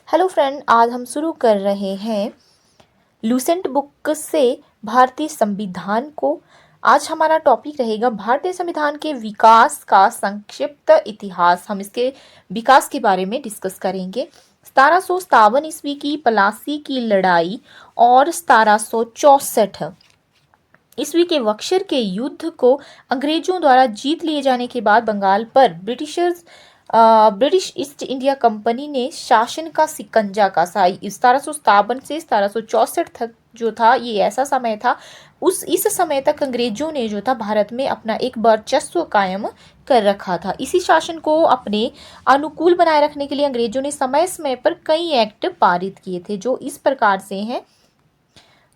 Hello friend, आज हम शुरू कर रहे हैं लूसेंट बुक से भारतीय संविधान को। आज हमारा टॉपिक रहेगा भारतीय संविधान के विकास का संक्षिप्त इतिहास। हम इसके विकास के बारे में डिस्कस करेंगे। 1757 ईस्वी की प्लासी की लड़ाई और 1764 ईस्वी के बक्सर के युद्ध को अंग्रेजों द्वारा जीत लिए जाने के बाद बंगाल पर ब्रिटिश ईस्ट इंडिया कंपनी ने शासन का सिकंजा कसा। 1757 से 1764 तक जो था, ये ऐसा समय था, इस समय तक अंग्रेजों ने जो था भारत में अपना एक वर्चस्व कायम कर रखा था। इसी शासन को अपने अनुकूल बनाए रखने के लिए अंग्रेजों ने समय समय पर कई एक्ट पारित किए थे, जो इस प्रकार से हैं।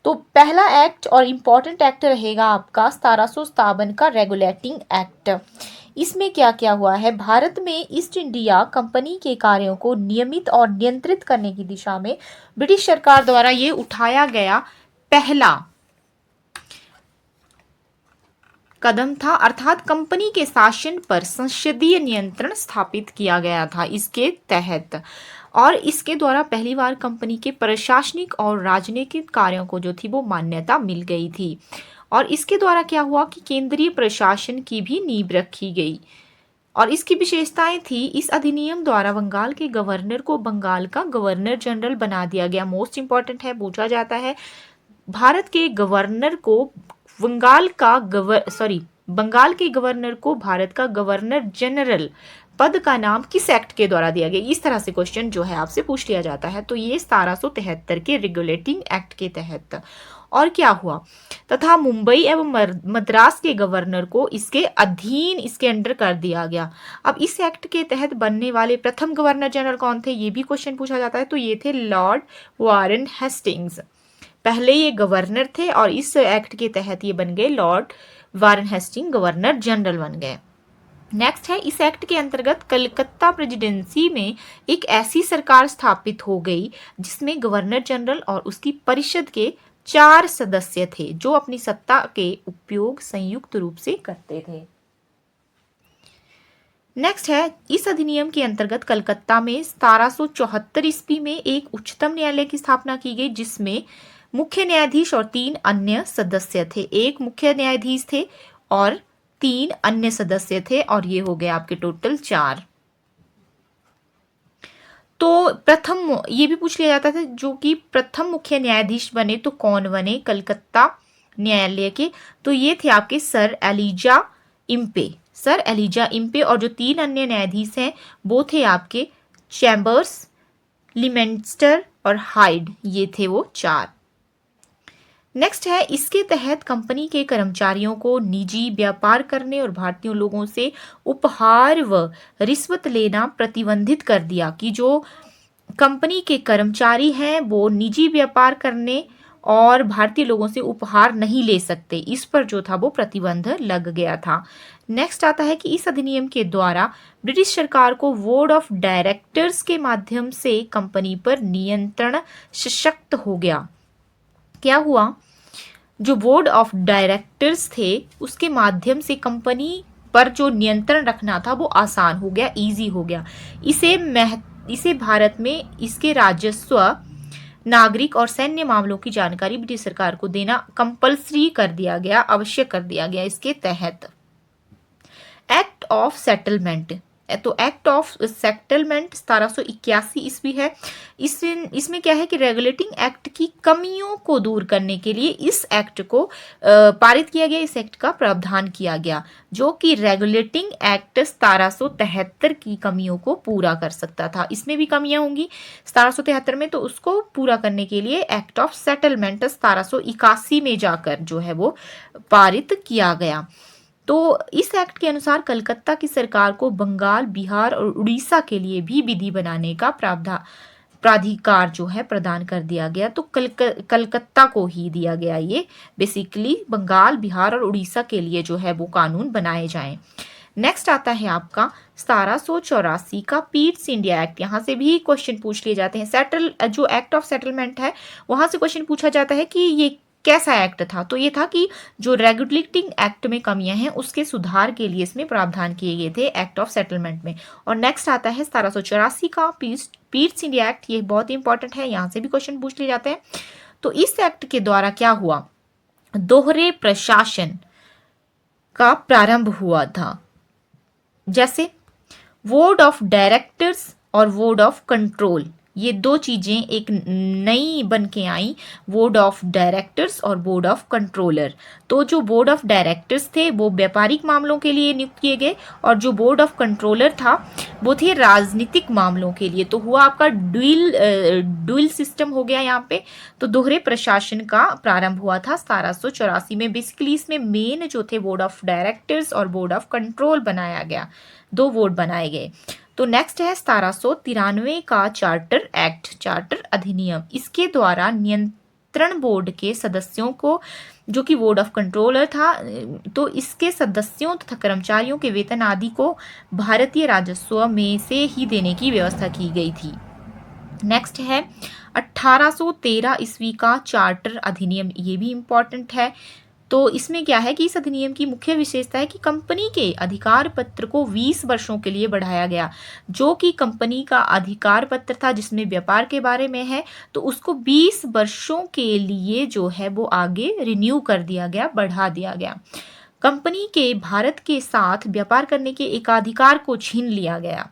तो पहला एक्ट और इम्पॉर्टेंट एक्ट रहेगा आपका 1757 का रेगुलेटिंग एक्ट। इसमें क्या क्या हुआ है? भारत में ईस्ट इंडिया कंपनी के कार्यों को नियमित और नियंत्रित करने की दिशा में ब्रिटिश सरकार द्वारा ये उठाया गया पहला कदम था, अर्थात कंपनी के शासन पर संसदीय नियंत्रण स्थापित किया गया था इसके तहत। और इसके द्वारा पहली बार कंपनी के प्रशासनिक और राजनीतिक कार्यों को जो थी वो मान्यता मिल गई थी। और इसके द्वारा क्या हुआ कि केंद्रीय प्रशासन की भी नींव रखी गई। और इसकी विशेषताएं थी, इस अधिनियम द्वारा बंगाल के गवर्नर को बंगाल का गवर्नर जनरल बना दिया गया। मोस्ट इंपॉर्टेंट है, पूछा जाता है, भारत के गवर्नर को बंगाल के गवर्नर को भारत का गवर्नर जनरल पद का नाम किस एक्ट के द्वारा दिया गया? इस तरह से क्वेश्चन जो है आपसे पूछ लिया जाता है। तो ये 1773 के रेगुलेटिंग एक्ट के तहत। और क्या हुआ? तथा मुंबई एवं मद्रास के गवर्नर को इसके अधीन, इसके अंडर कर दिया गया। अब इस एक्ट के तहत बनने वाले प्रथम गवर्नर जनरल कौन थे? ये भी क्वेश्चन पूछा जाता है। तो ये थे लॉर्ड वारन हेस्टिंग्स। पहले ये गवर्नर थे और इस एक्ट के तहत ये बन गए लॉर्ड वारन हेस्टिंग, गवर्नर जनरल बन गए। नेक्स्ट है, इस एक्ट के अंतर्गत कलकत्ता प्रेसिडेंसी में एक ऐसी सरकार स्थापित हो गई जिसमें गवर्नर जनरल और उसकी परिषद के 4 सदस्य थे, जो अपनी सत्ता के उपयोग संयुक्त रूप से करते थे। नेक्स्ट है, इस अधिनियम के अंतर्गत कलकत्ता में 1774 ईस्वी में एक उच्चतम न्यायालय की स्थापना की गई, जिसमें मुख्य न्यायाधीश और 3 अन्य सदस्य थे। एक मुख्य न्यायाधीश थे और 3 अन्य सदस्य थे, और ये हो गए आपके टोटल 4। तो प्रथम ये भी पूछ लिया जाता था, जो कि प्रथम मुख्य न्यायाधीश बने तो कौन बने कलकत्ता न्यायालय के? तो ये थे आपके सर एलिजा इम्पे। और जो 3 अन्य न्यायाधीश हैं वो थे आपके चैम्बर्स, लिमेंस्टर और हाइड। ये थे वो 4। नेक्स्ट है, इसके तहत कंपनी के कर्मचारियों को निजी व्यापार करने और भारतीय लोगों से उपहार व रिश्वत लेना प्रतिबंधित कर दिया, कि जो कंपनी के कर्मचारी हैं वो निजी व्यापार करने और भारतीय लोगों से उपहार नहीं ले सकते। इस पर जो था वो प्रतिबंध लग गया था। नेक्स्ट आता है कि इस अधिनियम के द्वारा ब्रिटिश सरकार को बोर्ड ऑफ डायरेक्टर्स के माध्यम से कंपनी पर नियंत्रण सशक्त हो गया। क्या हुआ? जो बोर्ड ऑफ डायरेक्टर्स थे उसके माध्यम से कंपनी पर जो नियंत्रण रखना था वो आसान हो गया, इजी हो गया। इसे भारत में इसके राजस्व, नागरिक और सैन्य मामलों की जानकारी ब्रिटिश सरकार को देना कंपल्सरी कर दिया गया, आवश्यक कर दिया गया इसके तहत। एक्ट ऑफ सेटलमेंट, तो एक्ट ऑफ सेटलमेंट 1781 ईस्वी है। इसमें क्या है कि रेगुलेटिंग एक्ट की कमियों को दूर करने के लिए इस एक्ट को पारित किया गया, इस एक्ट का प्रावधान किया गया, जो कि रेगुलेटिंग एक्ट 1773 की कमियों को पूरा कर सकता था। इसमें भी कमियां होंगी 1773 में, तो उसको पूरा करने के लिए एक्ट ऑफ सेटलमेंट 1781 में जाकर जो है वो पारित किया गया। तो इस एक्ट के अनुसार कलकत्ता की सरकार को बंगाल, बिहार और उड़ीसा के लिए भी विधि बनाने का प्राधिकार जो है प्रदान कर दिया गया। तो कलकत्ता को ही दिया गया ये, बेसिकली बंगाल, बिहार और उड़ीसा के लिए जो है वो कानून बनाए जाएं। नेक्स्ट आता है आपका 1784 का पीट्स इंडिया एक्ट। यहाँ से भी क्वेश्चन पूछ लिए जाते हैं। जो एक्ट ऑफ सेटलमेंट है वहां से क्वेश्चन पूछा जाता है कि ये कैसा एक्ट था? तो ये था कि जो रेगुलेटिंग एक्ट में कमियां हैं उसके सुधार के लिए इसमें प्रावधान किए गए थे एक्ट ऑफ सेटलमेंट में। और नेक्स्ट आता है 1784 का पीस इंडिया एक्ट। ये बहुत इंपॉर्टेंट है, यहाँ से भी क्वेश्चन पूछ लिए जाते हैं। तो इस एक्ट के द्वारा क्या हुआ, दोहरे प्रशासन का प्रारंभ हुआ था। जैसे बोर्ड ऑफ डायरेक्टर्स और बोर्ड ऑफ कंट्रोल, ये दो चीजें एक नई बन के आई, बोर्ड ऑफ डायरेक्टर्स और बोर्ड ऑफ कंट्रोलर। तो जो बोर्ड ऑफ डायरेक्टर्स थे वो व्यापारिक मामलों के लिए नियुक्त किए गए, और जो बोर्ड ऑफ कंट्रोलर था वो थे राजनीतिक मामलों के लिए। तो हुआ आपका ड्यूल सिस्टम हो गया यहाँ पे। तो दोहरे प्रशासन का प्रारंभ हुआ था 1784 में। बेसिकली इसमें मेन जो थे बोर्ड ऑफ डायरेक्टर्स और बोर्ड ऑफ कंट्रोल बनाया गया, दो बोर्ड बनाए गए। तो नेक्स्ट है 1793 का चार्टर एक्ट, चार्टर अधिनियम। इसके द्वारा नियंत्रण बोर्ड के सदस्यों को, जो कि बोर्ड ऑफ कंट्रोलर था, तो इसके सदस्यों तथा कर्मचारियों के वेतन आदि को भारतीय राजस्व में से ही देने की व्यवस्था की गई थी। नेक्स्ट है 1813 ईस्वी का चार्टर अधिनियम। ये भी इंपॉर्टेंट है। तो इसमें क्या है कि इस अधिनियम की मुख्य विशेषता है कि कंपनी के अधिकार पत्र को 20 वर्षों के लिए बढ़ाया गया। जो कि कंपनी का अधिकार पत्र था जिसमें व्यापार के बारे में है, तो उसको 20 वर्षों के लिए जो है वो आगे रिन्यू कर दिया गया, बढ़ा दिया गया। कंपनी के भारत के साथ व्यापार करने के एकाधिकार को छीन लिया गया।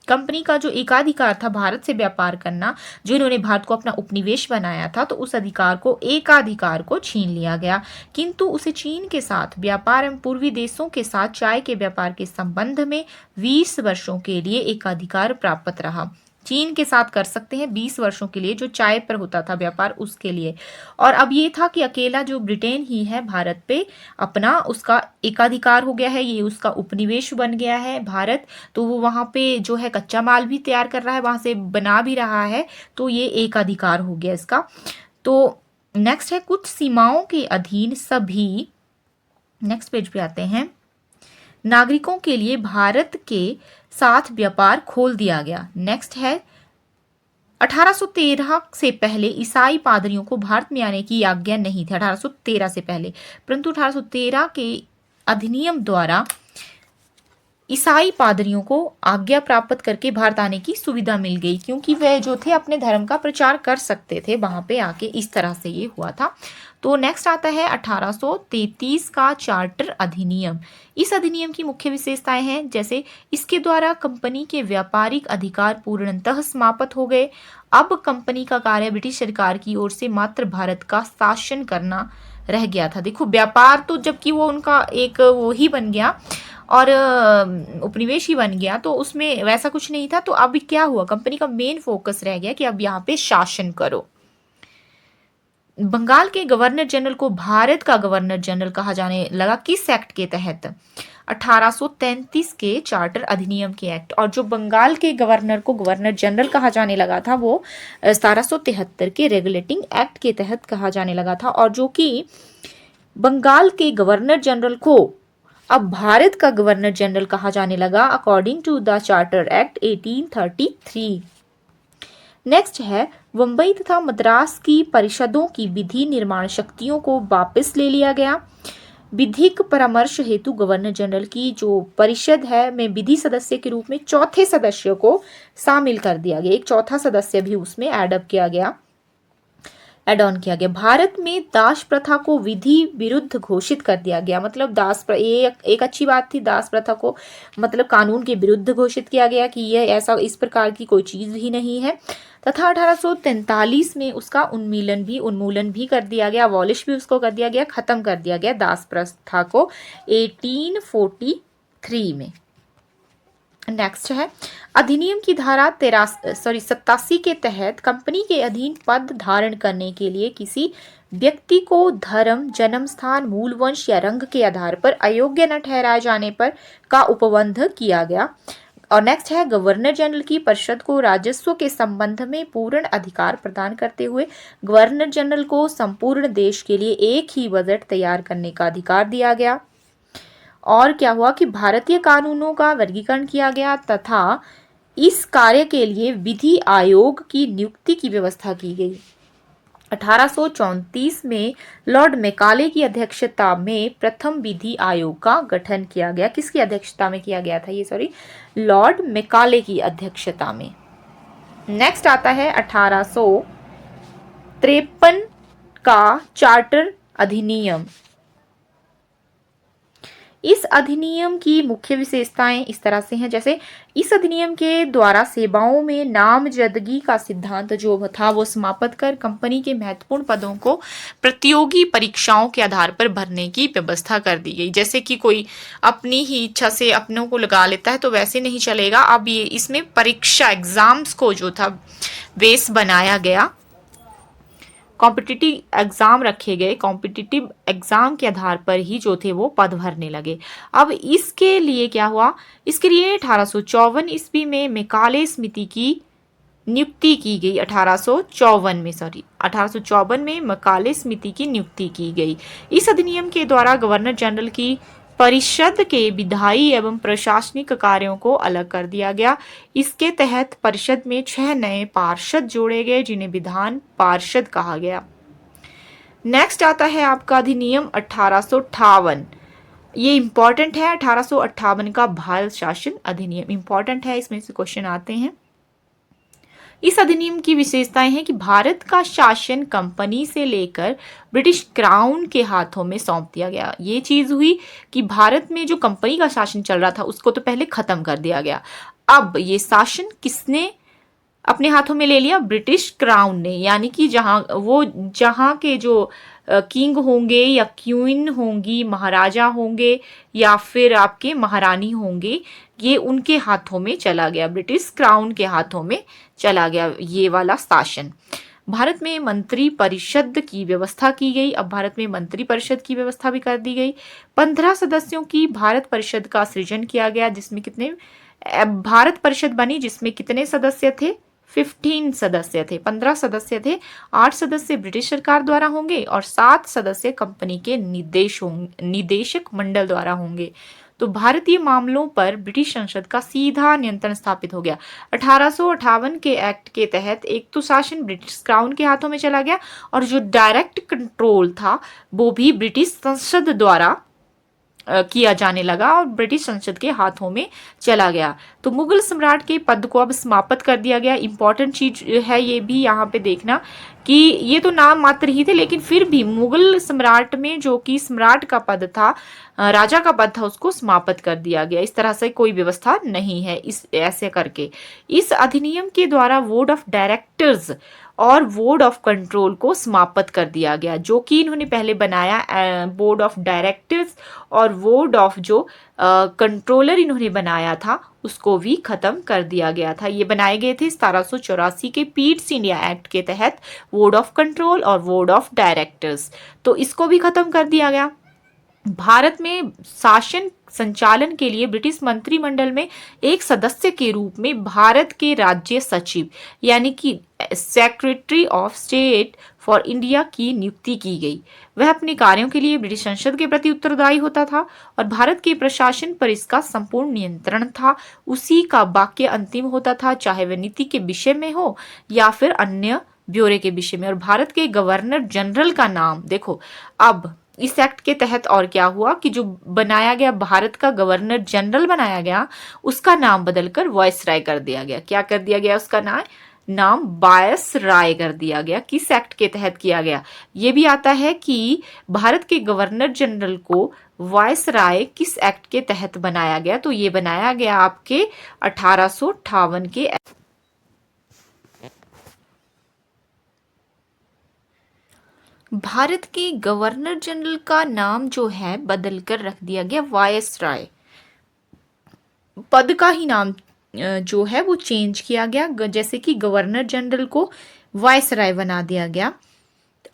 कंपनी का जो एकाधिकार था भारत से व्यापार करना, जो इन्होंने भारत को अपना उपनिवेश बनाया था, तो उस अधिकार को, एकाधिकार को छीन लिया गया। किंतु उसे चीन के साथ व्यापार एवं पूर्वी देशों के साथ चाय के व्यापार के संबंध में 20 वर्षों के लिए एकाधिकार प्राप्त रहा। चीन के साथ कर सकते हैं 20 वर्षों के लिए, जो चाय पर होता था व्यापार उसके लिए। और अब ये था कि अकेला जो ब्रिटेन ही है भारत पे अपना, उसका एकाधिकार हो गया है, ये उसका उपनिवेश बन गया है भारत। तो वो वहाँ पे जो है कच्चा माल भी तैयार कर रहा है, वहाँ से बना भी रहा है, तो ये एकाधिकार हो गया इसका। तो नेक्स्ट है कुछ सीमाओं के अधीन सभी, नेक्स्ट पेज पे आते हैं, नागरिकों के लिए भारत के साथ व्यापार खोल दिया गया। नेक्स्ट है 1813 से पहले ईसाई पादरियों को भारत में आने की आज्ञा नहीं थी, 1813 से पहले, परंतु 1813 के अधिनियम द्वारा ईसाई पादरियों को आज्ञा प्राप्त करके भारत आने की सुविधा मिल गई, क्योंकि वह जो थे अपने धर्म का प्रचार कर सकते थे वहां पे आके। इस तरह से ये हुआ था। तो नेक्स्ट आता है 1833 का चार्टर अधिनियम। इस अधिनियम की मुख्य विशेषताएं हैं, जैसे इसके द्वारा कंपनी के व्यापारिक अधिकार पूर्णतः समाप्त हो गए। अब कंपनी का कार्य ब्रिटिश सरकार की ओर से मात्र भारत का शासन करना रह गया था। देखो व्यापार तो जबकि वो उनका एक वो ही बन गया और उपनिवेश ही बन गया, तो उसमें वैसा कुछ नहीं था। तो अब क्या हुआ, कंपनी का मेन फोकस रह गया कि अब यहाँ पे शासन करो। बंगाल के गवर्नर जनरल को भारत का गवर्नर जनरल कहा जाने लगा, किस एक्ट के तहत, 1833 के चार्टर अधिनियम के एक्ट। और जो बंगाल के गवर्नर को गवर्नर जनरल कहा जाने लगा था वो 1773 के रेगुलेटिंग एक्ट के तहत कहा जाने लगा था। और जो कि बंगाल के गवर्नर जनरल को अब भारत का गवर्नर जनरल कहा जाने लगा according to the charter act 1833। Next है मुंबई तथा मद्रास की परिषदों की विधि निर्माण शक्तियों को वापस ले लिया गया। विधिक परामर्श हेतु गवर्नर जनरल की जो परिषद है में विधि सदस्य के रूप में चौथे सदस्य को शामिल कर दिया गया, एक चौथा सदस्य भी उसमें एडअप किया गया, एड ऑन किया गया। भारत में दास प्रथा को विधि विरुद्ध घोषित कर दिया गया। मतलब एक अच्छी बात थी, दास प्रथा को मतलब कानून के विरुद्ध घोषित किया गया कि यह ऐसा इस प्रकार की कोई चीज ही नहीं है। तथा 1843 में उसका उन्मूलन भी कर दिया गया, अबॉलिश भी उसको कर दिया गया, खत्म कर दिया गया दास प्रथा को 1843 में। नेक्स्ट है अधिनियम की धारा 87 के तहत कंपनी के अधीन पद धारण करने के लिए किसी व्यक्ति को धर्म, जन्म स्थान, मूल वंश या रंग के आधार पर अयोग्य न ठहराए जाने पर का उपबंध किया गया। और नेक्स्ट है गवर्नर जनरल की परिषद को राजस्व के संबंध में पूर्ण अधिकार प्रदान करते हुए गवर्नर जनरल को संपूर्ण देश के लिए एक ही बजट तैयार करने का अधिकार दिया गया। और क्या हुआ कि भारतीय कानूनों का वर्गीकरण किया गया तथा इस कार्य के लिए विधि आयोग की नियुक्ति की व्यवस्था की गई। 1834 में लॉर्ड मैकाले की अध्यक्षता में प्रथम विधि आयोग का गठन किया गया। किसकी अध्यक्षता में किया गया था ये? सॉरी, लॉर्ड मैकाले की अध्यक्षता में। नेक्स्ट आता है 1853 का चार्टर अधिनियम। इस अधिनियम की मुख्य विशेषताएं इस तरह से हैं, जैसे इस अधिनियम के द्वारा सेवाओं में नामजदगी का सिद्धांत जो था वो समाप्त कर कंपनी के महत्वपूर्ण पदों को प्रतियोगी परीक्षाओं के आधार पर भरने की व्यवस्था कर दी गई। जैसे कि कोई अपनी ही इच्छा से अपनों को लगा लेता है तो वैसे नहीं चलेगा। अब ये इसमें परीक्षा एग्जाम्स को जो था बेस बनाया गया, कॉम्पिटिटिव एग्जाम रखे गए, कॉम्पिटिटिव एग्जाम के आधार पर ही जो थे वो पद भरने लगे। अब इसके लिए क्या हुआ? इसके लिए 1854 ईस्वी में मैकाले समिति की नियुक्ति की गई। 1854 में मैकाले समिति की नियुक्ति की गई। इस अधिनियम के द्वारा गवर्नर जनरल की परिषद के विधायी एवं प्रशासनिक कार्यों को अलग कर दिया गया। इसके तहत परिषद में 6 नए पार्षद जोड़े गए जिन्हें विधान पार्षद कहा गया। नेक्स्ट आता है आपका अधिनियम 1858। ये इंपॉर्टेंट है। 1858 का भारत शासन अधिनियम इंपॉर्टेंट है, इसमें से क्वेश्चन आते हैं। इस अधिनियम की विशेषताएं हैं कि भारत का शासन कंपनी से लेकर ब्रिटिश क्राउन के हाथों में सौंप दिया गया। ये चीज हुई कि भारत में जो कंपनी का शासन चल रहा था उसको तो पहले खत्म कर दिया गया। अब ये शासन किसने अपने हाथों में ले लिया? ब्रिटिश क्राउन ने, यानी कि जहां के जो किंग होंगे या क्वीन होंगी, महाराजा होंगे या फिर आपके महारानी होंगे, ये उनके हाथों में चला गया, ब्रिटिश क्राउन के हाथों में चला गया ये वाला शासन। भारत में मंत्री परिषद की व्यवस्था की गई। अब भारत में मंत्री परिषद की व्यवस्था भी कर दी गई। 15 सदस्यों की भारत परिषद का सृजन किया गया, जिसमें कितने भारत परिषद बनी, जिसमें कितने सदस्य थे? 15 सदस्य थे। 15 सदस्य थे। 8 सदस्य ब्रिटिश सरकार द्वारा होंगे और 7 सदस्य कंपनी के निदेशक मंडल द्वारा होंगे। तो भारतीय मामलों पर ब्रिटिश संसद का सीधा नियंत्रण स्थापित हो गया। 1858 के एक्ट के तहत एक तो शासन ब्रिटिश क्राउन के हाथों में चला गया और जो डायरेक्ट कंट्रोल था वो भी ब्रिटिश संसद द्वारा किया जाने लगा और ब्रिटिश संसद के हाथों में चला गया। तो मुगल सम्राट के पद को अब समाप्त कर दिया गया। इंपॉर्टेंट चीज है ये भी यहाँ पे देखना कि ये तो नाम मात्र ही थे, लेकिन फिर भी मुगल सम्राट में जो कि सम्राट का पद था, राजा का पद था, उसको समाप्त कर दिया गया। इस तरह से कोई व्यवस्था नहीं है इस ऐसे करके। इस अधिनियम के द्वारा बोर्ड ऑफ डायरेक्टर्स और बोर्ड ऑफ कंट्रोल को समाप्त कर दिया गया, जो कि इन्होंने पहले बनाया बोर्ड ऑफ डायरेक्टर्स और बोर्ड ऑफ जो कंट्रोलर इन्होंने बनाया था उसको भी खत्म कर दिया गया था। ये बनाए गए थे 1784 के पीट्स इंडिया एक्ट के तहत, बोर्ड ऑफ कंट्रोल और बोर्ड ऑफ डायरेक्टर्स, तो इसको भी खत्म कर दिया गया। भारत में शासन संचालन के लिए ब्रिटिश मंत्रिमंडल में एक सदस्य के रूप में भारत के राज्य सचिव यानी कि secretary of state for India की नियुक्ति की गई। वह अपने कार्यों के लिए ब्रिटिश संसद के प्रति उत्तरदायी होता था और भारत के प्रशासन पर इसका संपूर्ण नियंत्रण था। उसी का वाक्य अंतिम होता था, चाहे वह नीति के विषय में हो या फिर अन्य ब्यौरे के विषय में। और भारत के गवर्नर जनरल का नाम देखो, अब इस एक्ट के तहत और क्या हुआ कि जो बनाया गया भारत का गवर्नर जनरल बनाया गया, उसका नाम बदलकर वायसराय कर दिया गया। क्या कर दिया गया? उसका नाम वायसराय कर दिया गया। किस एक्ट के तहत किया गया? ये भी आता है कि भारत के गवर्नर जनरल को वायसराय किस एक्ट के तहत बनाया गया? तो ये बनाया गया आपके 1858 के भारत के गवर्नर जनरल का नाम जो है बदलकर रख दिया गया वायसराय। पद का ही नाम जो है वो चेंज किया गया, जैसे कि गवर्नर जनरल को वायसराय बना दिया गया।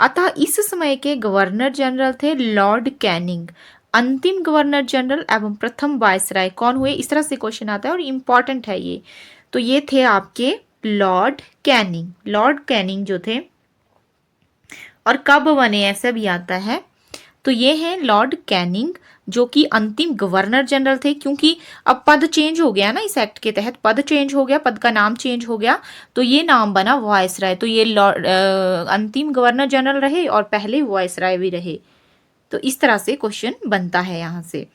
अतः इस समय के गवर्नर जनरल थे लॉर्ड कैनिंग। अंतिम गवर्नर जनरल एवं प्रथम वायसराय कौन हुए? इस तरह से क्वेश्चन आता है और इम्पॉर्टेंट है ये। तो ये थे आपके लॉर्ड कैनिंग। लॉर्ड कैनिंग जो थे और कब बने ऐसा भी आता है। तो ये हैं लॉर्ड कैनिंग जो कि अंतिम गवर्नर जनरल थे, क्योंकि अब पद चेंज हो गया ना, इस एक्ट के तहत पद चेंज हो गया, पद का नाम चेंज हो गया, तो ये नाम बना वायसराय। तो ये अंतिम गवर्नर जनरल रहे और पहले वायसराय भी रहे। तो इस तरह से क्वेश्चन बनता है यहाँ से।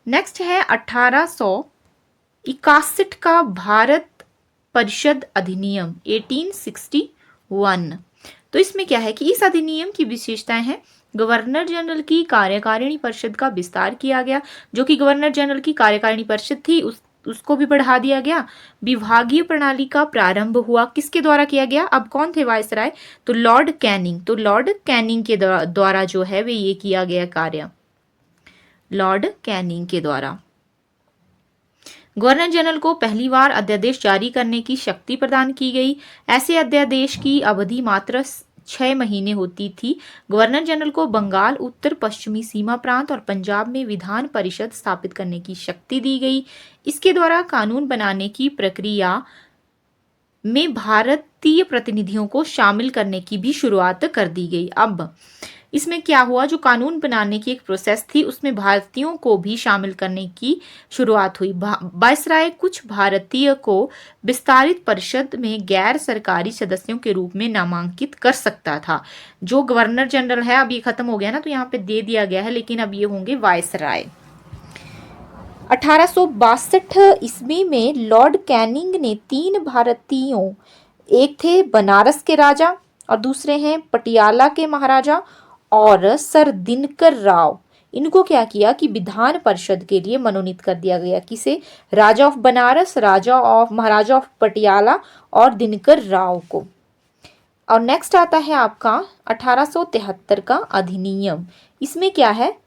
नेक्स्ट है 1861 का भारत परिषद अधिनियम 1861। तो इसमें क्या है कि इस अधिनियम की विशेषताएं हैं, गवर्नर जनरल की कार्यकारिणी परिषद का विस्तार किया गया, जो कि गवर्नर जनरल की कार्यकारिणी परिषद थी उसको भी बढ़ा दिया गया। विभागीय प्रणाली का प्रारंभ हुआ, किसके द्वारा किया गया, अब कौन थे वायसराय, तो लॉर्ड कैनिंग। तो लॉर्ड कैनिंग के द्वारा जो है वे ये किया गया कार्य, लॉर्ड कैनिंग के द्वारा। गवर्नर जनरल को पहली बार अध्यादेश जारी करने की शक्ति प्रदान की गई। ऐसे अध्यादेश की अवधि मात्र 6 महीने होती थी। गवर्नर जनरल को बंगाल, उत्तर पश्चिमी सीमा प्रांत और पंजाब में विधान परिषद स्थापित करने की शक्ति दी गई। इसके द्वारा कानून बनाने की प्रक्रिया में भारतीय प्रतिनिधियों को शामिल करने की भी शुरुआत कर दी गई। अब इसमें क्या हुआ, जो कानून बनाने की एक प्रोसेस थी उसमें भारतीयों को भी शामिल करने की शुरुआत हुई। वायसराय कुछ भारतीय को विस्तारित परिषद में गैर सरकारी सदस्यों के रूप में नामांकित कर सकता था। जो गवर्नर जनरल है, अब ये खत्म हो गया ना, तो यहाँ पे दे दिया गया है, लेकिन अब ये होंगे वायसराय। 1862 ईस्वी में लॉर्ड कैनिंग ने 3 भारतीयों, एक थे बनारस के राजा और दूसरे हैं पटियाला के महाराजा और सर दिनकर राव, इनको क्या किया कि विधान परिषद के लिए मनोनीत कर दिया गया। किसे, राजा ऑफ बनारस, महाराजा ऑफ पटियाला और दिनकर राव को। और नेक्स्ट आता है आपका 1873 का अधिनियम। इसमें क्या है,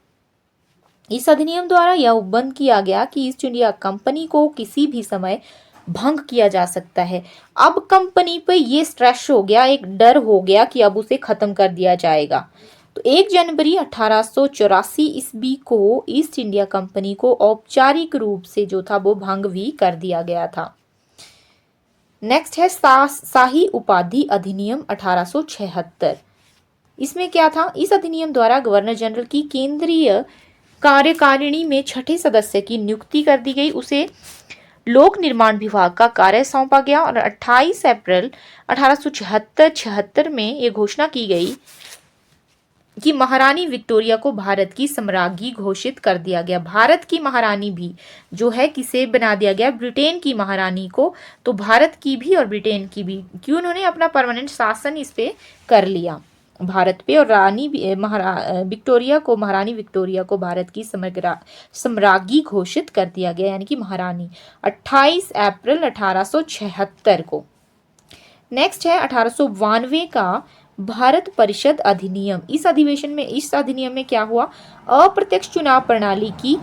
इस अधिनियम द्वारा यह उपबंध किया गया कि ईस्ट इंडिया कंपनी को किसी भी समय भंग किया जा सकता है। अब कंपनी पे ये स्ट्रेस हो गया, एक डर हो गया कि अब उसे खत्म कर दिया जाएगा। तो 1 जनवरी 1884 ईस्वी को ईस्ट इंडिया कंपनी को औपचारिक रूप से जो था वो भंग भी कर दिया गया था। नेक्स्ट है शाही उपाधि अधिनियम 1876। इसमें क्या था, इस अधिनियम द्वारा गवर्नर जनरल की केंद्रीय कार्यकारिणी में 6ठे सदस्य की नियुक्ति कर दी गई। उसे लोक निर्माण विभाग का कार्य सौंपा गया और 28 अप्रैल 1876 में ये घोषणा की गई कि महारानी विक्टोरिया को भारत की सम्राज्ञी घोषित कर दिया गया। भारत की महारानी भी जो है किसे बना दिया गया, ब्रिटेन की महारानी को। तो भारत की भी और ब्रिटेन की भी, क्यों, उन्होंने अपना परमानेंट शासन इस पे कर लिया भारत पे, और रानी विक्टोरिया को, महारानी विक्टोरिया को भारत की सम्राज्ञी घोषित कर दिया गया, यानी कि महारानी, 28 अप्रैल 1876 को। नेक्स्ट है 1892 का भारत परिषद अधिनियम। इस अधिनियम में क्या हुआ, अप्रत्यक्ष चुनाव प्रणाली की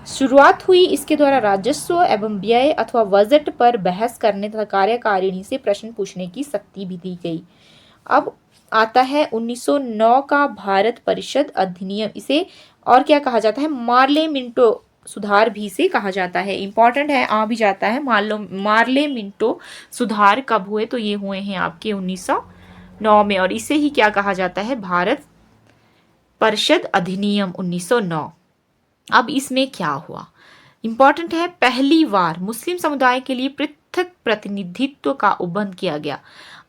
शुरुआत हुई। इसके द्वारा राजस्व एवं व्यय अथवा बजट पर बहस करने तथा कार्यकारिणी से प्रश्न पूछने की शक्ति भी दी गई। अब आता है 1909 का भारत परिषद अधिनियम। इसे और क्या कहा जाता है, मार्ले मिंटो सुधार भी से कहा जाता है। इंपॉर्टेंट है, आ भी जाता है। मार्ले मिंटो सुधार कब हुए, तो ये हुए हैं आपके 1909 में, और इसे ही क्या कहा जाता है, भारत परिषद अधिनियम 1909। अब इसमें क्या हुआ, इंपॉर्टेंट है, पहली बार मुस्लिम समुदाय के लिए पृथक प्रतिनिधित्व का उपबंध किया गया।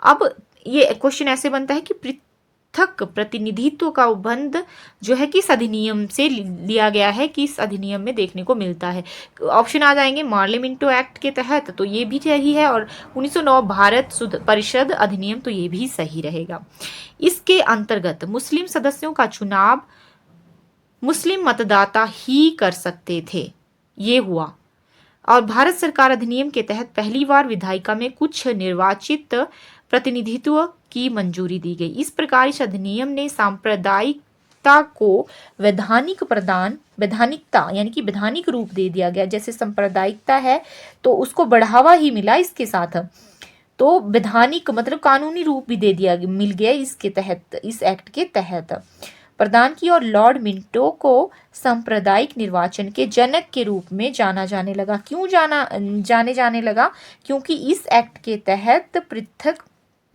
अब ये क्वेश्चन ऐसे बनता है कि पृथक प्रतिनिधित्व का उपबंध जो है किस अधिनियम से लिया गया है, किस अधिनियम में देखने को मिलता है। ऑप्शन आ जाएंगे मार्ले मिंटो एक्ट के तहत, तो ये भी सही है, और 1909 भारत परिषद अधिनियम, तो ये भी सही रहेगा। इसके अंतर्गत मुस्लिम सदस्यों का चुनाव मुस्लिम मतदाता ही कर सकते थे, ये हुआ। और भारत सरकार अधिनियम के तहत पहली बार विधायिका में कुछ निर्वाचित प्रतिनिधित्व की मंजूरी दी गई। इस प्रकार इस अधिनियम ने सांप्रदायिकता को वैधानिकता यानी कि वैधानिक रूप दे दिया गया। जैसे सांप्रदायिकता है तो उसको बढ़ावा ही मिला इसके साथ, तो वैधानिक मतलब कानूनी रूप भी दे दिया, मिल गया इसके तहत, इस एक्ट के तहत प्रदान की। और लॉर्ड मिंटो को सांप्रदायिक निर्वाचन के जनक के रूप में जाना जाने लगा। क्यों जाने लगा, क्योंकि इस एक्ट के तहत पृथक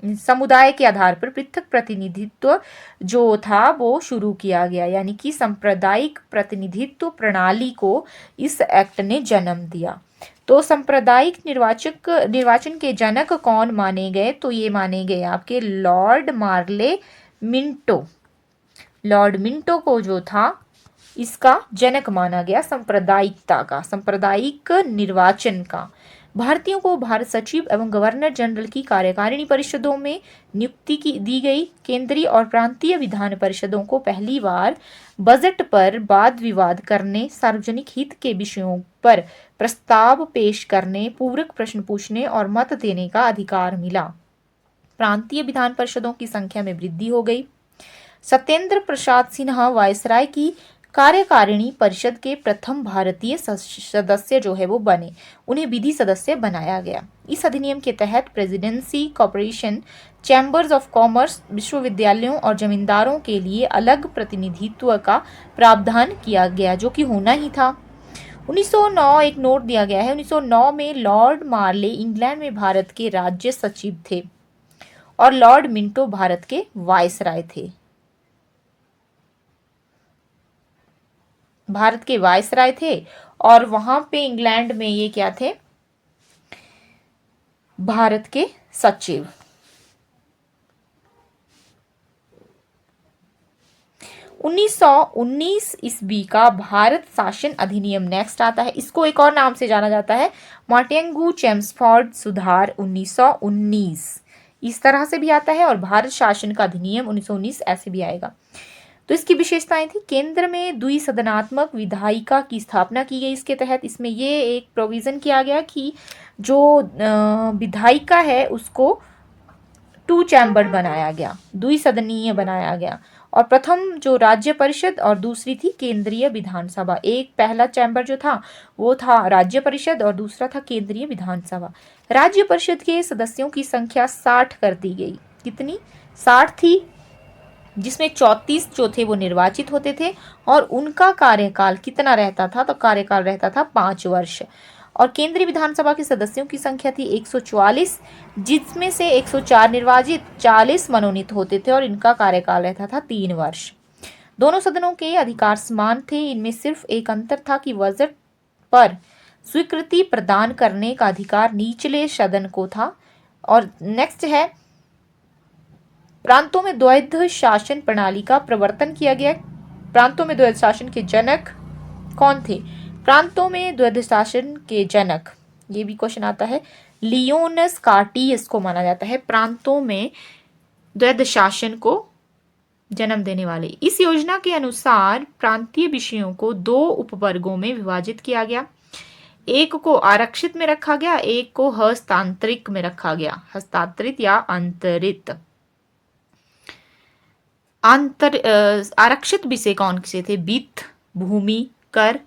समुदाय के आधार पर पृथक प्रतिनिधित्व जो था वो शुरू किया गया, यानी कि सांप्रदायिक प्रतिनिधित्व प्रणाली को इस एक्ट ने जन्म दिया। तो सांप्रदायिक निर्वाचन के जनक कौन माने गए? तो ये माने गए आपके Lord Morley Minto. Lord Minto को जो था इसका जनक माना गया सांप्रदायिकता का, सांप्रदायिक निर्वाचन का। भारतीयों को भारत सचिव एवं गवर्नर जनरल की कार्यकारिणी परिषदों में नियुक्ति की दी गई। केंद्रीय और प्रांतीय विधान परिषदों को पहली बार बजट पर वाद विवाद करने, सार्वजनिक हित के विषयों पर प्रस्ताव पेश करने, पूरक प्रश्न पूछने और मत देने का अधिकार मिला। प्रांतीय विधान परिषदों की संख्या में वृद्धि हो गई। सत्येंद्र प्रसाद सिन्हा वायसराय की कार्यकारिणी परिषद के प्रथम भारतीय सदस्य जो है वो बने, उन्हें विधि सदस्य बनाया गया। इस अधिनियम के तहत presidency, corporation, chambers of commerce, विश्वविद्यालयों और जमींदारों के लिए अलग प्रतिनिधित्व का प्रावधान किया गया, जो कि होना ही था। 1909 एक नोट दिया गया है। 1909 में लॉर्ड मार्ले इंग्लैंड में भारत के राज्य सचिव थे और लॉर्ड मिंटो भारत के वायसराय थे। भारत के वायसराय थे और वहां पे इंग्लैंड में ये क्या थे? भारत के सचिव। 1919 ईस्वी का भारत शासन अधिनियम नेक्स्ट आता है। इसको एक और नाम से जाना जाता है मार्टेंगू चेम्सफोर्ड सुधार 1919, इस तरह से भी आता है, और भारत शासन का अधिनियम 1919 ऐसे भी आएगा। तो इसकी विशेषताएं थी, केंद्र में द्विसदनात्मक विधायिका की स्थापना की गई। इसके तहत इसमें ये एक प्रोविजन किया गया कि जो विधायिका है उसको 2 चैम्बर बनाया गया, द्विसदनीय बनाया गया। और प्रथम जो राज्य परिषद और दूसरी थी केंद्रीय विधानसभा। एक पहला चैम्बर जो था वो था राज्य परिषद और दूसरा था केंद्रीय विधानसभा। राज्य परिषद के सदस्यों की संख्या 60 कर दी गई। कितनी? 60 थी, जिसमें 34 जो थे वो निर्वाचित होते थे और उनका कार्यकाल कितना रहता था? तो कार्यकाल रहता था 5 वर्ष। और केंद्रीय विधानसभा के सदस्यों की संख्या थी 144, जिसमें से 104 निर्वाचित, 40 मनोनीत होते थे और इनका कार्यकाल रहता था 3 वर्ष। दोनों सदनों के अधिकार समान थे। इनमें सिर्फ एक अंतर था कि बजट पर स्वीकृति प्रदान करने का अधिकार निचले सदन को था। और नेक्स्ट है, प्रांतों में द्वैध शासन प्रणाली का प्रवर्तन किया गया। प्रांतों में द्वैध शासन के जनक कौन थे? प्रांतों में द्वैध शासन के जनक, ये भी क्वेश्चन आता है, लियोनस कार्टियस को माना जाता है प्रांतों में द्वैध शासन को जन्म देने वाले। इस योजना के अनुसार प्रांतीय विषयों को 2 उपवर्गों में विभाजित किया गया। एक को आरक्षित में रखा गया, एक को हस्तांतरित में रखा गया। हस्तांतरित या अंतरित। आरक्षित विषय कौन से थे? वित्त, भूमि, कर,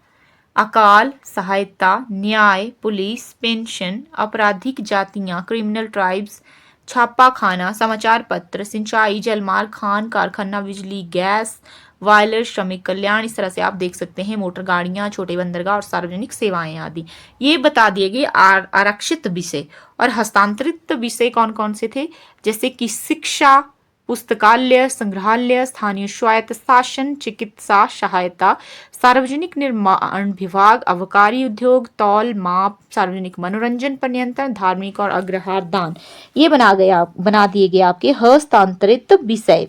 अकाल, सहायता, न्याय, पुलिस, पेंशन, आपराधिक जातियां, क्रिमिनल ट्राइब्स, छापा खाना, समाचार पत्र, सिंचाई, जलमार्ग, खान कारखाना, बिजली, गैस, वायलर, श्रमिक कल्याण। इस तरह से आप देख सकते हैं मोटर गाड़ियां, छोटे बंदरगाह और सार्वजनिक सेवाएं आदि। ये बता दिए गए आरक्षित विषय। और हस्तांतरित विषय कौन कौन से थे? जैसे कि शिक्षा, पुस्तकालय, संग्रहालय, स्थानीय स्वायत्त शासन, चिकित्सा सहायता, सार्वजनिक निर्माण विभाग, अबकारी उद्योग, तौल माप, सार्वजनिक मनोरंजन पर नियंत्रण, धार्मिक और अग्रहार दान। ये बना दिए गए आपके हस्तांतरित विषय।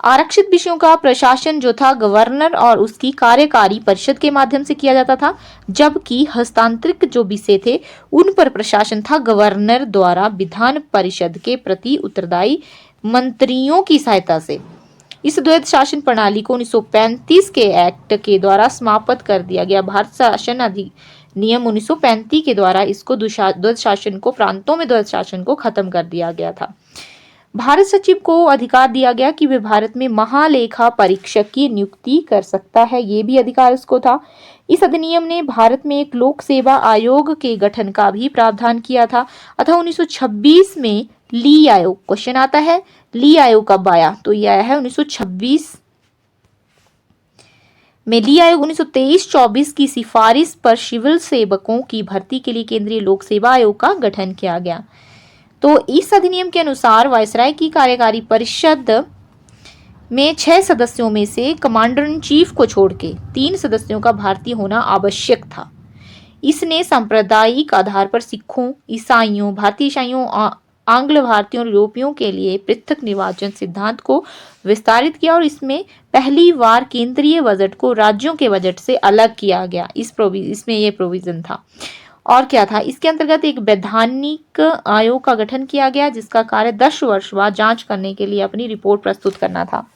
आरक्षित विषयों का प्रशासन जो था गवर्नर और उसकी कार्यकारी परिषद के माध्यम से किया जाता था, जबकि हस्तांतरित जो विषय थे उन पर प्रशासन था गवर्नर द्वारा विधान परिषद के प्रति उत्तरदायी मंत्रियों की सहायता से। इस द्वैध शासन प्रणाली को 1935 के एक्ट के द्वारा समाप्त कर दिया गया। भारत शासन अधिनियम 1935 के द्वारा इसको द्वैध शासन को, प्रांतों में द्वैध शासन को खत्म कर दिया गया था। भारत सचिव को अधिकार दिया गया कि वे भारत में महालेखा परीक्षक की नियुक्ति कर सकता है, ये भी अधिकार उसको था। इस अधिनियम ने भारत में एक लोक सेवा आयोग के गठन का भी प्रावधान किया था। अतः 1926 में ली आयोग, क्वेश्चन आता है ली आयोग कब आया? तो यह आया है 1926 में। ली आयोग 1923-24 की सिफारिश पर सिविल सेवकों की भर्ती के लिए केंद्रीय लोक सेवा आयोग का गठन किया गया। तो इस अधिनियम के अनुसार वायसराय की कार्यकारी परिषद में 6 सदस्यों में से कमांडर इन चीफ को छोड़ के 3 सदस्यों का भारतीय होना आवश्यक था। इसने सांप्रदायिक आधार पर सिखों, ईसाइयों, भारतीय ईसाइयों, आंग्ल भारतीयों और यूरोपियों के लिए पृथक निर्वाचन सिद्धांत को विस्तारित किया और इसमें पहली बार केंद्रीय बजट को राज्यों के बजट से अलग किया गया। इसमें यह प्रोविजन था। और क्या था, इसके अंतर्गत एक वैधानिक आयोग का गठन किया गया जिसका कार्य 10 वर्ष बाद जांच करने के लिए अपनी रिपोर्ट प्रस्तुत करना था।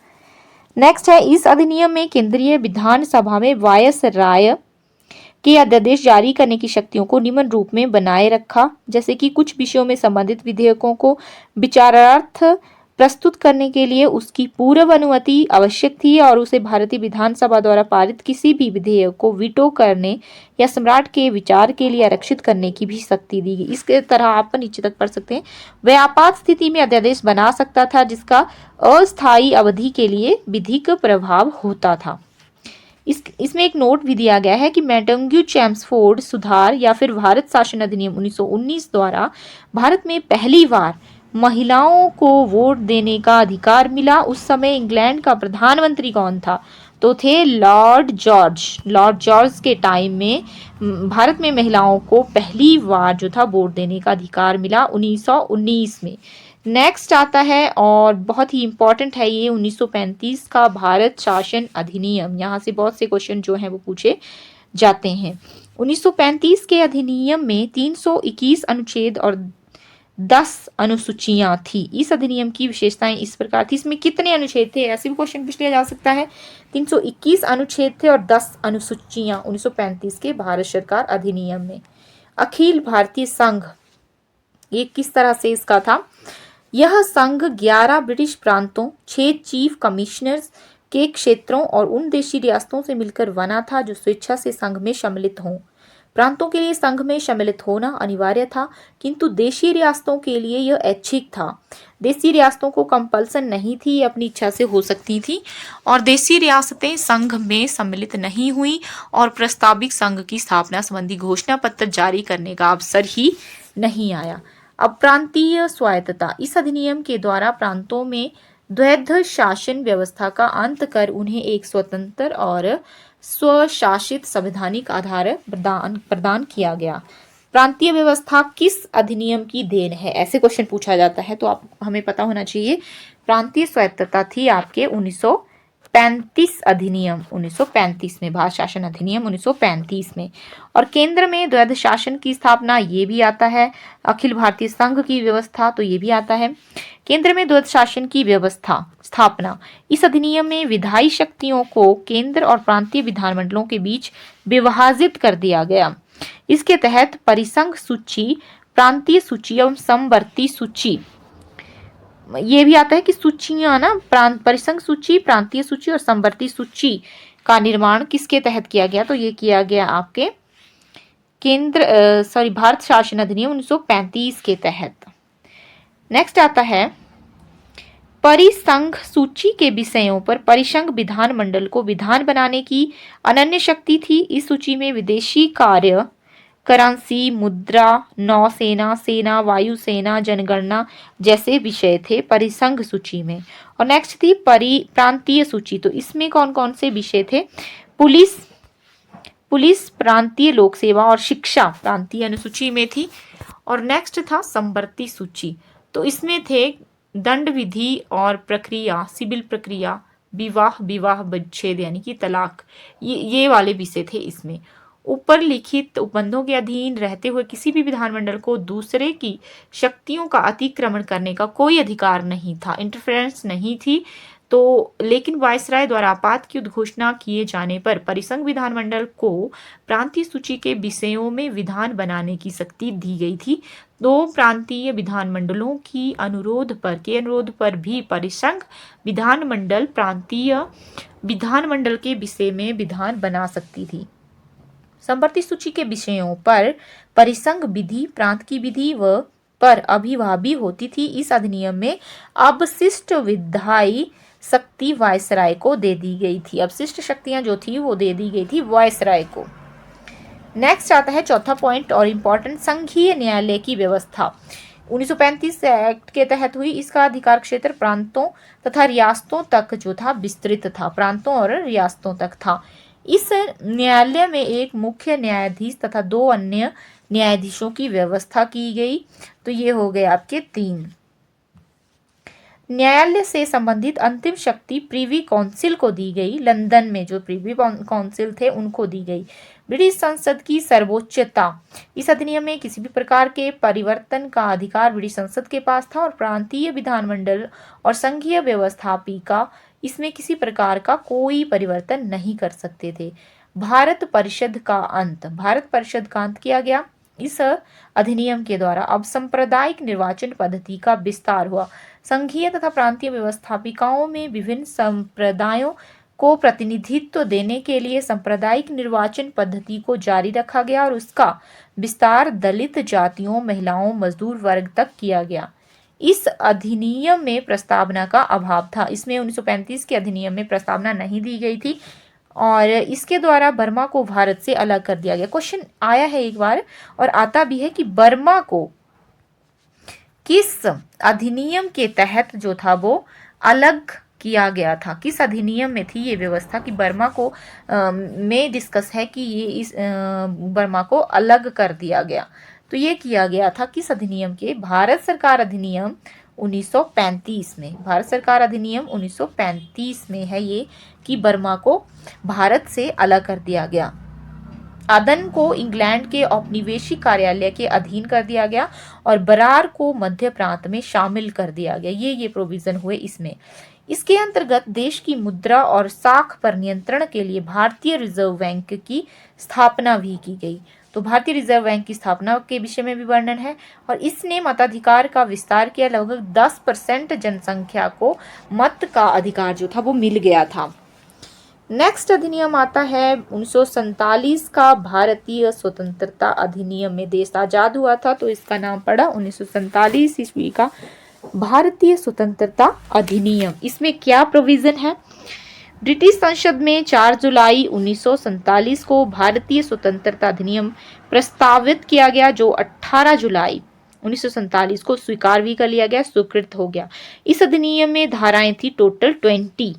नेक्स्ट है, इस अधिनियम में केंद्रीय विधानसभा में वायसराय के अध्यादेश जारी करने की शक्तियों को निम्न रूप में बनाए रखा, जैसे कि कुछ विषयों में संबंधित विधेयकों को विचारार्थ प्रस्तुत करने के लिए उसकी पूर्व अनुमति आवश्यक थी और उसे भारतीय विधानसभा द्वारा पारित किसी भी विधेयक को वीटो करने या सम्राट के विचार के लिए आरक्षित करने की भी शक्ति दी गई। इसके तरह आप नीचे तक पढ़ सकते हैं। वह आपात स्थिति में अध्यादेश बना सकता था जिसका अस्थायी अवधि के लिए विधिक प्रभाव होता था। इसमें एक नोट भी दिया गया है कि मैंटेग्यू चेम्सफोर्ड सुधार या फिर भारत शासन अधिनियम 1919 द्वारा भारत में पहली बार महिलाओं को वोट देने का अधिकार मिला। उस समय इंग्लैंड का प्रधानमंत्री कौन था? तो थे लॉर्ड जॉर्ज के टाइम में भारत में महिलाओं को पहली बार जो था वोट देने का अधिकार मिला 1919 में। नेक्स्ट आता है और बहुत ही इंपॉर्टेंट है ये 1935 का भारत शासन अधिनियम। यहाँ से बहुत से क्वेश्चन जो हैं वो पूछे जाते हैं। 1935 के अधिनियम में 321 अनुच्छेद और 10 अनुसूचियां थी। इस अधिनियम की विशेषताएं इस प्रकार थी। इसमें कितने अनुच्छेद थे, ऐसे भी क्वेश्चन पूछ लिया जा सकता है। 321 अनुच्छेद थे और 10 अनुसूचियां 1935 के भारत सरकार अधिनियम में। अखिल भारतीय संघ, ये किस तरह से इसका था? यह संघ 11 ब्रिटिश प्रांतों, 6 चीफ कमिश्नर्स के क्षेत्रों और उन देशी रियासतों से मिलकर बना था जो स्वेच्छा से संघ में सम्मिलित हों। प्रांतों के लिए संघ में सम्मिलित होना अनिवार्य था, किंतु देशी रियासतों के लिए यह ऐच्छिक था। देशी रियासतों को कंपल्सन नहीं थी, अपनी इच्छा से हो सकती थी। और देशी रियासतें संघ में सम्मिलित नहीं हुई और प्रस्तावित संघ की स्थापना संबंधी घोषणा पत्र जारी करने का अवसर ही नहीं आया। अब प्रांतीय स्वायत्तता, इस अधिनियम के द्वारा प्रांतों में द्वैध शासन व्यवस्था का अंत कर उन्हें एक स्वतंत्र और स्वशासित संवैधानिक आधार प्रदान किया गया। प्रांतीय व्यवस्था किस अधिनियम की देन है, ऐसे क्वेश्चन पूछा जाता है तो आप हमें पता होना चाहिए। प्रांतीय स्वायत्तता थी आपके 1935 अधिनियम 1935 में, भारत शासन अधिनियम 1935 में। और केंद्र में द्वैध शासन की स्थापना, ये भी आता है। अखिल भारतीय संघ की व्यवस्था, तो ये भी आता है। केंद्र में द्वैध शासन की व्यवस्था स्थापना, इस अधिनियम में विधायी शक्तियों को केंद्र और प्रांतीय विधानमंडलों के बीच विभाजित कर दिया गया। इसके तहत परिसंघ सूची, प्रांतीय सूची एवं समवर्ती सूची, ये भी आता है कि सूचियां ना, परिसंघ सूची, प्रांतीय सूची और समवर्ती सूची का निर्माण किसके तहत किया गया? तो ये किया गया आपके भारत शासन अधिनियम 1935 के तहत। नेक्स्ट आता है, परिसंघ सूची के विषयों पर परिसंघ विधानमंडल को विधान बनाने की अनन्य शक्ति थी। इस सूची में विदेशी कार्य, करेंसी, मुद्रा, नौसेना, सेना, वायुसेना, जनगणना जैसे विषय थे परिसंघ सूची में। और नेक्स्ट थी प्रांतीय सूची, तो इसमें कौन कौन से विषय थे? पुलिस, प्रांतीय लोक सेवा और शिक्षा प्रांतीय अनुसूची में थी। और नेक्स्ट था समवर्ती सूची, तो इसमें थे दंड विधि और प्रक्रिया, सिविल प्रक्रिया, विवाह विच्छेद यानी कि तलाक, ये वाले विषय थे इसमें। ऊपर लिखित उपबंधों के अधीन रहते हुए किसी भी विधानमंडल को दूसरे की शक्तियों का अतिक्रमण करने का कोई अधिकार नहीं था, इंटरफेरेंस नहीं थी। तो लेकिन वायसराय द्वारा आपात की उद्घोषणा किए जाने पर परिसंघ विधानमंडल को प्रांतीय सूची के विषयों में विधान बनाने की शक्ति दी गई थी। दो प्रांतीय विधानमंडलों की अनुरोध पर भी परिसंघ विधानमंडल प्रांतीय विधानमंडल के विषय में विधान बना सकती थी। समवर्ती सूची के विषयों पर परिसंघ विधि प्रांत की विधि व पर अभिभावी होती थी। इस अधिनियम में अवशिष्ट विधायी शक्ति वायसराय को दे दी गई थी। अवशिष्ट शक्तियां जो थी वो दे दी गई थी वायसराय को। नेक्स्ट आता है चौथा पॉइंट और इम्पोर्टेंट, संघीय न्यायालय की व्यवस्था। 1935 एक्ट के तहत हुई। इसका अधिकार क्षेत्र प्रांतों तथा रियासतों तक जो था विस्तृत था, प्रांतों और रियासतों तक था। इस न्यायालय में एक मुख्य न्यायाधीश तथा 2 अन्य न्यायाधीशों की व्यवस्था की गई। तो ये हो गए आपके 3। न्यायालय से संबंधित अंतिम शक्ति प्रीवी काउंसिल को दी गई। लंदन में जो प्रीवी काउंसिल थे उनको दी गई। ब्रिटिश संसद की सर्वोच्चता। इस अधिनियम में किसी भी प्रकार के परिवर्तन का अधिकार ब्रिटिश संसद के पास था और प्रांतीय विधानमंडल और संघीय व्यवस्थापिका इसमें किसी प्रकार का कोई परिवर्तन नहीं कर सकते थे। भारत परिषद का अंत। भारत परिषद का अंत किया गया। इस अधिनियम के द्वारा अब सांप्रदायिक निर्वाचन पद्धति का विस्तार हुआ। संघीय तथा प्रांतीय व्यवस्थापिकाओं में विभिन्न संप्रदायों को प्रतिनिधित्व देने के लिए सांप्रदायिक निर्वाचन पद्धति को जारी रखा गया और उसका विस्तार दलित जातियों, महिलाओं, मजदूर वर्ग तक किया गया। इस अधिनियम में प्रस्तावना का अभाव था। इसमें 1935 के अधिनियम में प्रस्तावना नहीं दी गई थी और इसके द्वारा बर्मा को भारत से अलग कर दिया गया। क्वेश्चन आया है एक बार और आता भी है कि बर्मा को किस अधिनियम के तहत जो था वो अलग किया गया था। किस अधिनियम में थी ये व्यवस्था कि बर्मा को में डिस्कस है कि ये इस बर्मा को अलग कर दिया गया। तो ये किया गया था किस अधिनियम के? भारत सरकार अधिनियम 1935 में। भारत सरकार अधिनियम 1935 में है ये कि बर्मा को भारत से अलग कर दिया गया। अदन को इंग्लैंड के औपनिवेशिक कार्यालय के अधीन कर दिया गया और बरार को मध्य प्रांत में शामिल कर दिया गया। ये प्रोविजन हुए इसमें। इसके अंतर्गत देश की मुद्रा और साख पर नियंत्रण के लिए भारतीय रिजर्व बैंक की स्थापना भी की गई। तो भारतीय रिजर्व बैंक की स्थापना के विषय में भी वर्णन है और इसने मताधिकार का विस्तार किया। लगभग 10% जनसंख्या को मत का अधिकार जो था वो मिल गया था। नेक्स्ट अधिनियम आता है 1947 का भारतीय स्वतंत्रता अधिनियम में देश आजाद हुआ था तो इसका नाम पड़ा 1947 ईस्वी का भारतीय स्वतंत्रता अधिनियम। इसमें क्या प्रोविजन है? ब्रिटिश संसद में 4 जुलाई 1947 को भारतीय स्वतंत्रता अधिनियम प्रस्तावित किया गया जो 18 जुलाई 1947 को स्वीकार भी कर लिया गया, स्वीकृत हो गया। इस अधिनियम में धाराएं थी टोटल 20।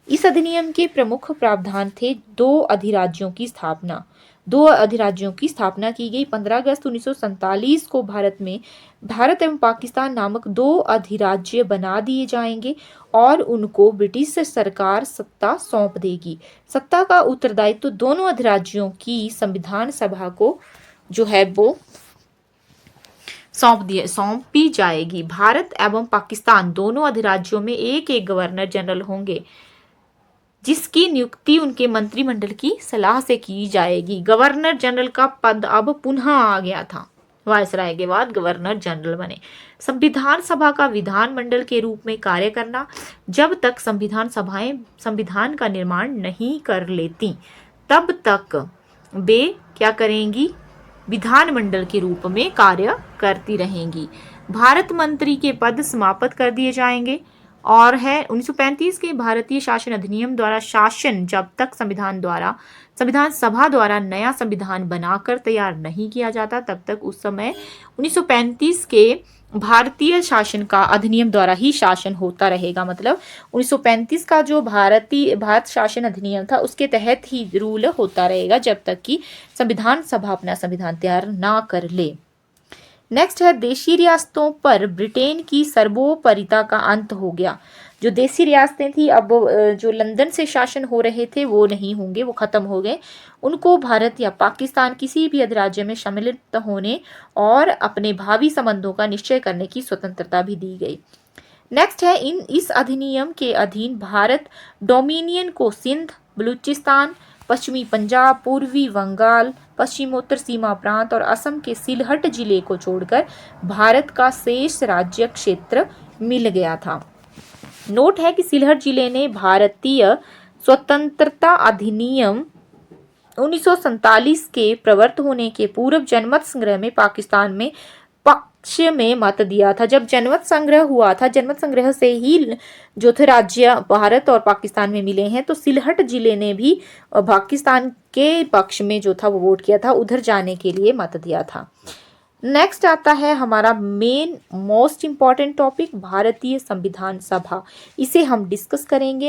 इस अधिनियम के प्रमुख प्रावधान थे 2 अधिराज्यों की स्थापना। 2 अधिराज्यों की स्थापना की गई। 15 अगस्त 1947 को भारत में भारत एवं पाकिस्तान नामक 2 अधिराज्य बना दिए जाएंगे और उनको ब्रिटिश सरकार सत्ता सौंप देगी। सत्ता का उत्तरदायित्व दोनों अधिराज्यों की संविधान सभा को जो है वो सौंपी जाएगी। भारत एवं पाकिस्तान दोनों अधिराज्यों में एक एक गवर्नर जनरल होंगे जिसकी नियुक्ति उनके मंत्रिमंडल की सलाह से की जाएगी। गवर्नर जनरल का पद अब पुनः आ गया था। वायसराय के बाद गवर्नर जनरल बने। संविधान सभा का विधानमंडल के रूप में कार्य करना। जब तक संविधान सभाएं संविधान का निर्माण नहीं कर लेती तब तक वे क्या करेंगी? विधानमंडल के रूप में कार्य करती रहेंगी। भारत मंत्री के पद समाप्त कर दिए जाएंगे। और है 1935 के भारतीय शासन अधिनियम द्वारा शासन जब तक संविधान सभा द्वारा नया संविधान बनाकर तैयार नहीं किया जाता तब तक उस समय 1935 के भारतीय शासन का अधिनियम द्वारा ही शासन होता रहेगा। मतलब 1935 का जो भारत शासन अधिनियम था उसके तहत ही रूल होता रहेगा जब तक कि संविधान सभा अपना संविधान तैयार ना कर ले। नेक्स्ट है देशी रियासतों पर ब्रिटेन की सर्वोपरिता का अंत हो गया। जो देशी रियासतें थी अब जो लंदन से शासन हो रहे थे वो नहीं होंगे, वो खत्म हो गए। उनको भारत या पाकिस्तान किसी भी अधिराज्य में सम्मिलित होने और अपने भावी संबंधों का निश्चय करने की स्वतंत्रता भी दी गई। नेक्स्ट है इस अधिनियम के अधीन भारत डोमिनियन को सिंध, बलूचिस्तान, पश्चिमी पंजाब, पूर्वी बंगाल, पश्चिमोत्तर सीमा प्रांत और असम के सिलहट जिले को छोड़कर भारत का शेष राज्य क्षेत्र मिल गया था। नोट है कि सिलहट जिले ने भारतीय स्वतंत्रता अधिनियम 1947 के प्रवर्त होने के पूर्व जनमत संग्रह में पाकिस्तान में पक्ष में मत दिया था। जब जनमत संग्रह हुआ था, जनमत संग्रह से ही जो थे राज्य भारत और पाकिस्तान में मिले हैं, तो सिलहट जिले ने भी पाकिस्तान के पक्ष में जो था वो वोट किया था, उधर जाने के लिए मत दिया था। नेक्स्ट आता है हमारा मेन मोस्ट इम्पॉर्टेंट टॉपिक, भारतीय संविधान सभा। इसे हम डिस्कस करेंगे।